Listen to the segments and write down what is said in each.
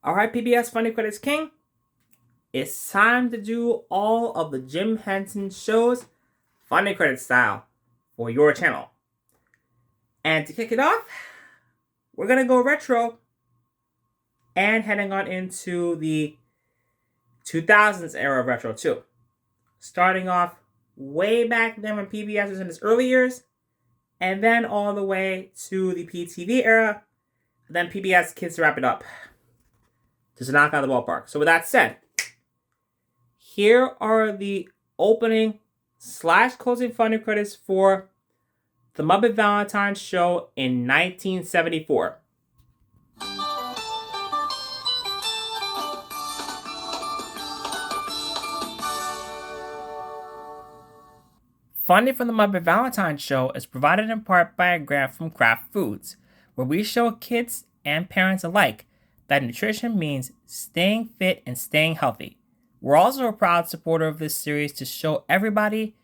Alright, PBS Funny Credits King. It's time to do all of the Jim Henson shows Funny Credit style for your channel. And to kick it off, we're going to go retro and heading on into the 2000s era of retro too. Starting off way back then when PBS was in its early years, and then all the way to the PTV era, and then PBS Kids to wrap it up. Just to knock out the ballpark. So with that said, here are the opening / closing funny credits for the Muppet Valentine's Show in 1974. Funding from the Muppet Valentine's Show is provided in part by a grant from Kraft Foods, where we show kids and parents alike that nutrition means staying fit and staying healthy. We're also a proud supporter of this series to show everybody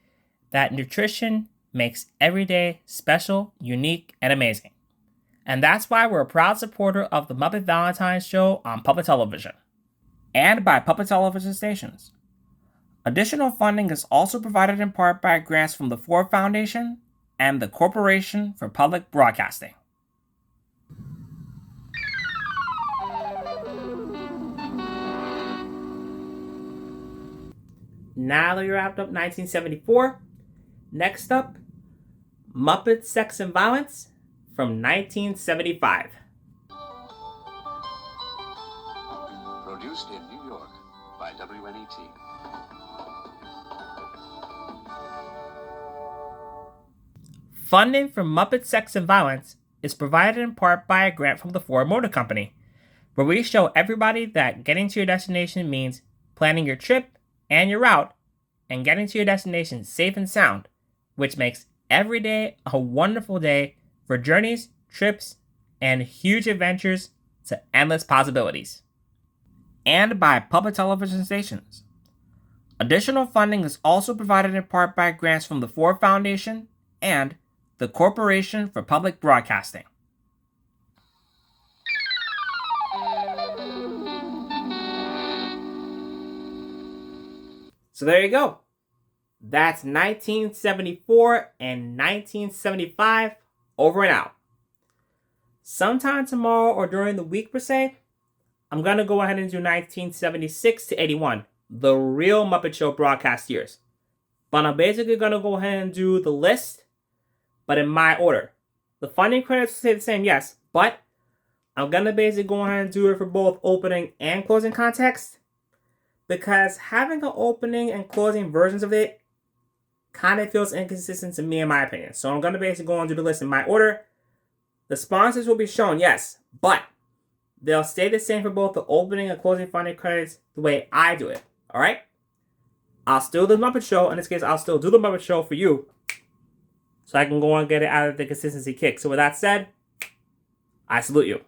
that nutrition makes every day special, unique, and amazing. And that's why we're a proud supporter of the Muppet Valentine's Show on public television and by public television stations. Additional funding is also provided in part by grants from the Ford Foundation and the Corporation for Public Broadcasting. Now that we wrapped up 1974, next up, Muppet Sex and Violence from 1975. Produced in New York by WNET. Funding for Muppet Sex and Violence is provided in part by a grant from the Ford Motor Company, where we show everybody that getting to your destination means planning your trip and your route and getting to your destination safe and sound, which makes every day a wonderful day for journeys, trips, and huge adventures to endless possibilities. And by public television stations. Additional funding is also provided in part by grants from the Ford Foundation and the Corporation for Public Broadcasting. So there you go. That's 1974 and 1975 over and out. Sometime tomorrow or during the week per se, I'm going to go ahead and do 1976 to 81, the real Muppet Show broadcast years. But I'm basically going to go ahead and do the list, but in my order. The funding credits will stay the same, yes, but I'm going to basically go ahead and do it for both opening and closing context, because having an opening and closing versions of it kind of feels inconsistent to me in my opinion. So I'm going to basically go and do the list in my order. The sponsors will be shown, yes, but they'll stay the same for both the opening and closing funding credits the way I do it, alright? I'll still do the Muppet Show. In this case, I'll still do the Muppet Show for you, so I can go and get it out of the consistency kick. So with that said, I salute you.